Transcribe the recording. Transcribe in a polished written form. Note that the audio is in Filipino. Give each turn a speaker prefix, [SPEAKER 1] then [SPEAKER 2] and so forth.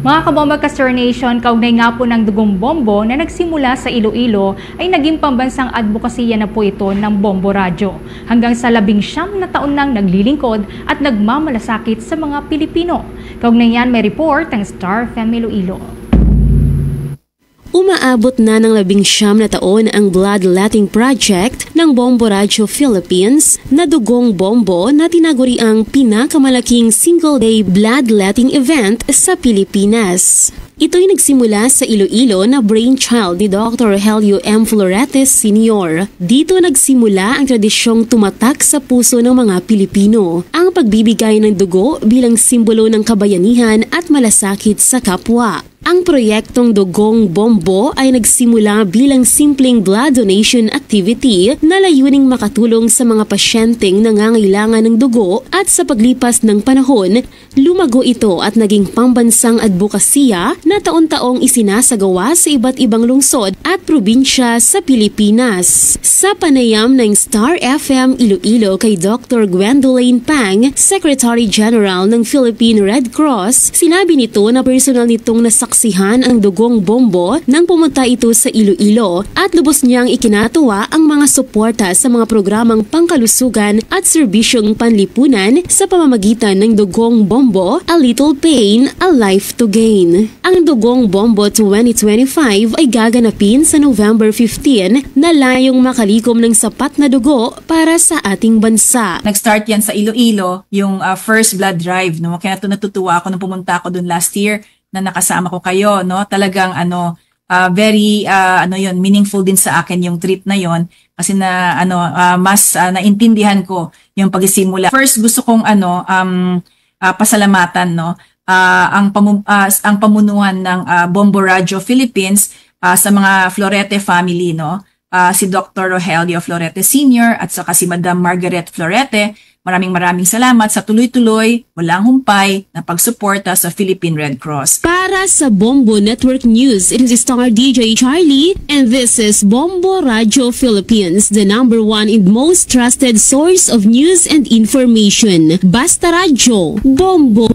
[SPEAKER 1] Mga kabomba ka-Star Nation, kaugnay nga po ng dugong bombo na nagsimula sa Iloilo ay naging pambansang advokasya na po ito ng Bombo Radyo. Hanggang sa 19 na taon nang naglilingkod at nagmamalasakit sa mga Pilipino. Kaugnay yan may report ng Star FM Iloilo.
[SPEAKER 2] Umaabot na ng 19 na taon ang bloodletting project ng Bombo Radyo Philippines na dugong bombo na tinaguri ang pinakamalaking single-day bloodletting event sa Pilipinas. Ito'y nagsimula sa Iloilo na brainchild ni Dr. Helio M. Floretes Sr. Dito nagsimula ang tradisyong tumatak sa puso ng mga Pilipino, ang pagbibigay ng dugo bilang simbolo ng kabayanihan at malasakit sa kapwa. Ang proyektong Dugong Bombo ay nagsimula bilang simpleng blood donation activity na layuning makatulong sa mga pasyenteng nangangailangan ng dugo at sa paglipas ng panahon, lumago ito at naging pambansang advokasya na taon-taong isinasagawa sa iba't ibang lungsod at probinsya sa Pilipinas. Sa panayam ng Star FM Iloilo kay Dr. Gwendolyn Pang, Secretary General ng Philippine Red Cross, sinabi nito na personal nitong nasaksihan ang dugong bombo nang pumunta ito sa Iloilo at lubos niyang ikinatuwa ang mga suporta sa mga programang pangkalusugan at serbisyong panlipunan sa pamamagitan ng Dugong Bombo, A Little Pain, A Life to Gain. Ang Dugong Bombo 2025 ay gaganapin sa November 15 na layong makalikom ng sapat na dugo para sa ating bansa.
[SPEAKER 3] Nag-start yan sa Iloilo, yung first blood drive, no? Kaya natutuwa ako nung pumunta ako dun last year na nakasama ko kayo, no? Talagang very meaningful din sa akin yung trip na yon kasi na mas naintindihan ko yung pagsisimula. First gusto kong pasalamatan, no? Ang pamunuan ng Bombo Radyo Philippines sa mga Florete family, no? Si Dr. Rogelio Florete Sr. at saka si Madam Margaret Florete. Maraming salamat sa tuloy-tuloy, walang humpay na pagsuporta sa Philippine Red Cross.
[SPEAKER 2] Para sa Bombo Network News, it is Star DJ Charlie, and this is Bombo Radyo Philippines, the #1 and most trusted source of news and information. Basta Radyo, Bombo!